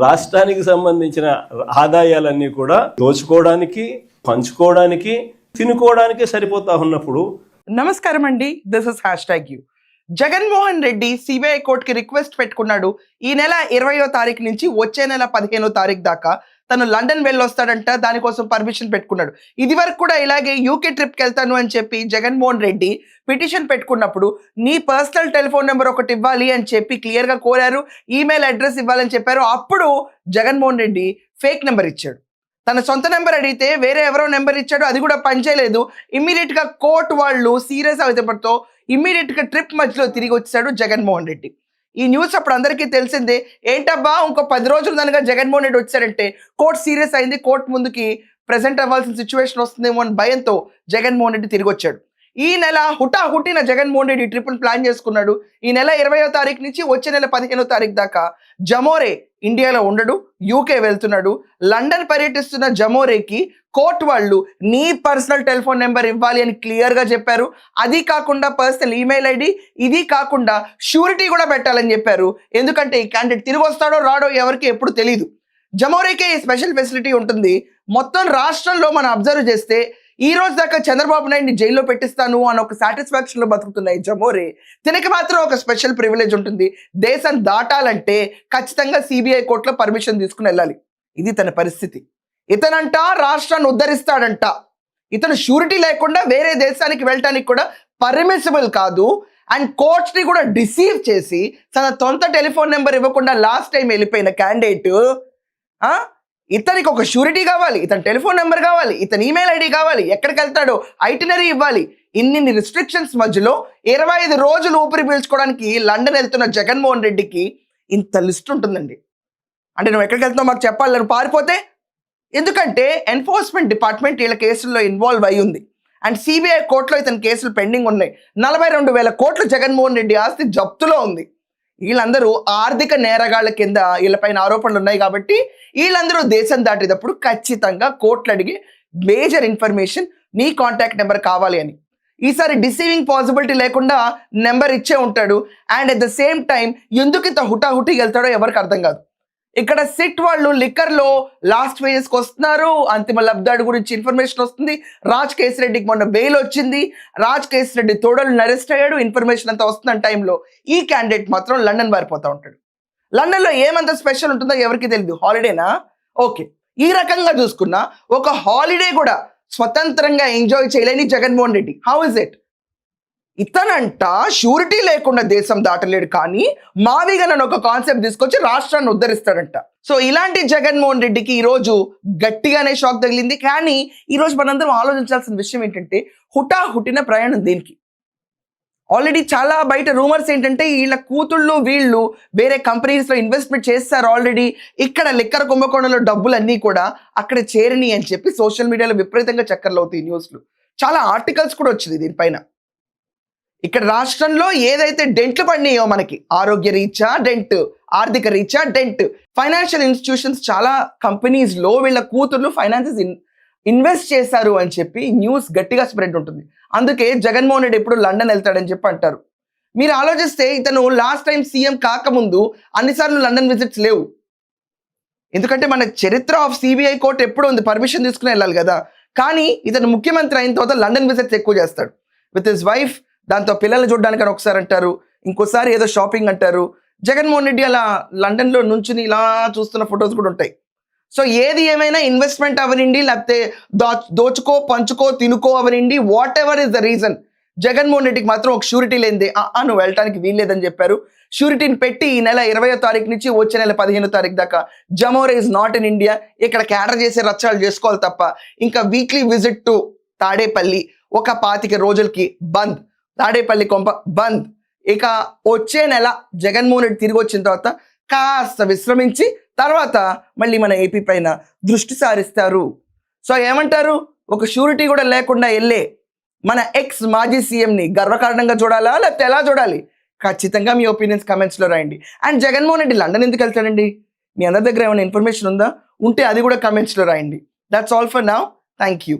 రాష్ట్రానికి సంబంధించిన ఆదాయాలన్నీ కూడా దోచుకోవడానికి, పంచుకోవడానికి, తినుకోవడానికి సరిపోతా ఉన్నప్పుడు. నమస్కారం అండి, this is #you. Jaganmohan Reddy CBI కోర్టుకి రిక్వెస్ట్ పెట్టుకున్నాడు. ఈ నెల 20వ తారీఖు నుంచి వచ్చే నెల 15వ తారీఖు దాకా తను లండన్ వెళ్ళొస్తాడంట. దానికోసం పర్మిషన్ పెట్టుకున్నాడు. ఇది వరకు కూడా ఇలాగే యూకే ట్రిప్కి వెళ్తాను అని చెప్పి జగన్మోహన్ రెడ్డి పిటిషన్ పెట్టుకున్నప్పుడు నీ పర్సనల్ టెలిఫోన్ నెంబర్ ఒకటి ఇవ్వాలి అని చెప్పి క్లియర్గా కోరారు. ఈమెయిల్ అడ్రస్ ఇవ్వాలని చెప్పారు. అప్పుడు జగన్మోహన్ రెడ్డి ఫేక్ నెంబర్ ఇచ్చాడు. తన సొంత నెంబర్ అడిగితే వేరే ఎవరో నెంబర్ ఇచ్చాడు. అది కూడా పనిచేయలేదు. ఇమ్మీడియట్గా కోర్టు వాళ్ళు సీరియస్ అవుతాపడితో ఇమ్మీడియట్గా ట్రిప్ మధ్యలో తిరిగి వచ్చాడు జగన్మోహన్ రెడ్డి. ఈ న్యూస్ అప్పుడు అందరికీ తెలిసిందే. ఏంటబ్బా ఇంకో 10 రోజులు దానిగా జగన్మోహన్ రెడ్డి వచ్చారంటే కోర్టు సీరియస్ అయింది, కోర్టు ముందుకి ప్రెజెంట్ అవ్వాల్సిన సిచ్యువేషన్ వస్తుందేమో అని భయంతో జగన్మోహన్ రెడ్డి తిరిగి వచ్చాడు. ఈ నెల హుటాహుటిన జగన్మోహన్ రెడ్డి ట్రిప్ను ప్లాన్ చేసుకున్నాడు. ఈ నెల 20వ తారీఖు నుంచి వచ్చే నెల 15వ తారీఖు దాకా జమోరే ఇండియాలో ఉండడు, యూకే వెళ్తున్నాడు. లండన్ పర్యటిస్తున్న జమోరేకి కోర్టు వాళ్ళు నీ పర్సనల్ టెలిఫోన్ నెంబర్ ఇవ్వాలి అని క్లియర్గా చెప్పారు. అది కాకుండా పర్సనల్ ఈమెయిల్ ఐడి, ఇది కాకుండా షూరిటీ కూడా పెట్టాలని చెప్పారు. ఎందుకంటే ఈ క్యాండిడేట్ తిరిగి వస్తాడో రాడో ఎవరికి ఎప్పుడు తెలియదు. జమోరేకే ఈ స్పెషల్ ఫెసిలిటీ ఉంటుంది. మొత్తం రాష్ట్రంలో మనం అబ్జర్వ్ చేస్తే ఈ రోజు దాకా చంద్రబాబు నాయుడిని జైల్లో పెట్టిస్తాను అని ఒక సాటిస్ఫాక్షన్లో బతుకుతున్నాయి జమోరే. తినకి మాత్రం ఒక స్పెషల్ ప్రివిలేజ్ ఉంటుంది. దేశం దాటాలంటే ఖచ్చితంగా సిబిఐ కోర్టులో పర్మిషన్ తీసుకుని వెళ్ళాలి. ఇది తన పరిస్థితి. ఇతనంట రాష్ట్రాన్ని ఉద్ధరిస్తాడంట. ఇతను షూరిటీ లేకుండా వేరే దేశానికి వెళ్ళటానికి కూడా పర్మిసిబుల్ కాదు. అండ్ కోర్ట్స్ని కూడా డిసీవ్ చేసి తన సొంత టెలిఫోన్ నెంబర్ ఇవ్వకుండా లాస్ట్ టైం వెళ్ళిపోయిన క్యాండిడేట్ ఇతనికి ఒక షూరిటీ కావాలి, ఇతని టెలిఫోన్ నెంబర్ కావాలి, ఇతని ఈమెయిల్ ఐడి కావాలి, ఎక్కడికి వెళ్తాడో ఐటినరీ ఇవ్వాలి. ఇన్ని రిస్ట్రిక్షన్స్ మధ్యలో 25 రోజులు ఊపిరి పీల్చుకోవడానికి లండన్ వెళ్తున్న జగన్మోహన్ రెడ్డికి ఇంత లిస్ట్ ఉంటుందండి. అంటే నువ్వు ఎక్కడికి వెళ్తున్నావు మాకు చెప్పాలి, నువ్వు పారిపోతే. ఎందుకంటే ఎన్ఫోర్స్మెంట్ డిపార్ట్మెంట్ వీళ్ళ కేసుల్లో ఇన్వాల్వ్ అయి ఉంది. అండ్ సిబిఐ కోర్టులో ఇతని కేసులు పెండింగ్ ఉన్నాయి. 42,000 కోట్లు జగన్మోహన్ రెడ్డి ఆస్తి జప్తులో ఉంది. వీళ్ళందరూ ఆర్థిక నేరగాళ్ల కింద వీళ్ళపైన ఆరోపణలు ఉన్నాయి కాబట్టి వీళ్ళందరూ దేశం దాటేటప్పుడు ఖచ్చితంగా కోర్టులు అడిగి మేజర్ ఇన్ఫర్మేషన్ నీ కాంటాక్ట్ నెంబర్ కావాలి అని. ఈసారి డిసీవింగ్ పాసిబిలిటీ లేకుండా నెంబర్ ఇచ్చే ఉంటాడు. And at the same time ఎందుకు ఇంత హుటాహుటి వెళ్తాడో ఎవరికి అర్థం కాదు. ఇక్కడ సిట్ వాళ్ళు లిక్కర్లో లాస్ట్ ఫేజెస్కి వస్తున్నారు. అంతిమ లబ్ధాడు గురించి ఇన్ఫర్మేషన్ వస్తుంది. రాజ్ కేసిరెడ్డికి మొన్న బెయిల్ వచ్చింది. రాజ్ కేసిరెడ్డి తోడలు అరెస్ట్ అయ్యాడు. ఇన్ఫర్మేషన్ అంతా వస్తున్న టైంలో ఈ క్యాండిడేట్ మాత్రం లండన్ పారిపోతూ ఉంటాడు. లండన్లో ఏమంత స్పెషల్ ఉంటుందో ఎవరికి తెలియదు. హాలిడేనా? ఓకే. ఈ రకంగా చూసుకున్నా ఒక హాలిడే కూడా స్వతంత్రంగా ఎంజాయ్ చేయలేని Jaganmohan Reddy. How is it? ఇతనంట షూరిటీ లేకుండా దేశం దాటలేడు, కానీ మావిగా నన్ను ఒక కాన్సెప్ట్ తీసుకొచ్చి రాష్ట్రాన్ని ఉద్ధరిస్తాడంట. సో ఇలాంటి జగన్మోహన్ రెడ్డికి ఈరోజు గట్టిగానే షాక్ తగిలింది. కానీ ఈరోజు మనందరం ఆలోచించాల్సిన విషయం ఏంటంటే హుటాహుటిన ప్రయాణం దేనికి? ఆల్రెడీ చాలా బయట రూమర్స్ ఏంటంటే వీళ్ళ కూతుళ్ళు వీళ్ళు వేరే కంపెనీస్లో ఇన్వెస్ట్మెంట్ చేస్తారు ఆల్రెడీ. ఇక్కడ లిక్కర్ కుంభకోణంలో డబ్బులన్నీ కూడా అక్కడ చేరని అని చెప్పి సోషల్ మీడియాలో విపరీతంగా చక్కర్లు అవుతాయి న్యూస్లు. చాలా ఆర్టికల్స్ కూడా వచ్చింది దీనిపైన. ఇక్కడ రాష్ట్రంలో ఏదైతే డెంట్లు పడినాయో మనకి ఆరోగ్య రీత్యా డెంట్, ఆర్థిక రీత్యా డెంట్, ఫైనాన్షియల్ ఇన్స్టిట్యూషన్స్ చాలా కంపెనీస్లో వీళ్ళ కూతుర్లు ఫైనాన్సెస్ ఇన్వెస్ట్ చేశారు అని చెప్పి న్యూస్ గట్టిగా స్ప్రెడ్ ఉంటుంది. అందుకే జగన్మోహన్ రెడ్డి ఎప్పుడు లండన్ వెళ్తాడని చెప్పి అంటారు. మీరు ఆలోచిస్తే ఇతను లాస్ట్ టైం సీఎం కాకముందు అన్నిసార్లు లండన్ విజిట్స్ లేవు. ఎందుకంటే మన చరిత్ర ఆఫ్ సిబిఐ కోర్టు ఎప్పుడు ఉంది, పర్మిషన్ తీసుకుని వెళ్ళాలి కదా. కానీ ఇతను ముఖ్యమంత్రి అయిన తర్వాత లండన్ విజిట్స్ ఎక్కువ చేస్తాడు విత్ హిస్ వైఫ్. దాంతో పిల్లల్ని చూడడానికి ఒకసారి అంటారు, ఇంకోసారి ఏదో షాపింగ్ అంటారు. జగన్మోహన్ రెడ్డి అలా లండన్లో నుంచుని ఇలా చూస్తున్న ఫొటోస్ కూడా ఉంటాయి. సో ఏది ఏమైనా ఇన్వెస్ట్మెంట్ అవనండి, లేకపోతే దోచుకో పంచుకో తినుకో అవనండి, whatever is the reason, Jaganmohan రెడ్డికి మాత్రం ఒక షూరిటీ లేనిదే నువ్వు వెళ్ళటానికి వీల్లేదని చెప్పారు. షూరిటీని పెట్టి ఈ నెల 20వ తారీఖు నుంచి వచ్చే నెల 15వ తారీఖు దాకా జమోరే ఇస్ నాట్ ఇన్ ఇండియా. ఇక్కడ క్యాటర్ చేసే రచ్చాలు చేసుకోవాలి తప్ప ఇంకా వీక్లీ విజిట్ టు తాడేపల్లి ఒక 25 రోజులకి బంద్. తాడేపల్లి కొంప బంద్. ఇక వచ్చే నెల జగన్మోహన్ రెడ్డి తిరిగి వచ్చిన తర్వాత కాస్త విశ్రమించి తర్వాత మళ్ళీ మన ఏపీ పైన దృష్టి సారిస్తారు. సో ఏమంటారు, ఒక షూరిటీ కూడా లేకుండా వెళ్ళే మన ఎక్స్ మాజీ సీఎంని గర్వకారణంగా చూడాలా లేకపోతే ఎలా చూడాలి? ఖచ్చితంగా మీ ఒపీనియన్స్ కమెంట్స్లో రాయండి. అండ్ జగన్మోహన్ రెడ్డి లండన్ ఎందుకు వెళ్తాడండి? మీ అందరి దగ్గర ఏమైనా ఇన్ఫర్మేషన్ ఉందా? ఉంటే అది కూడా కమెంట్స్లో రాయండి. That's all for now. Thank you.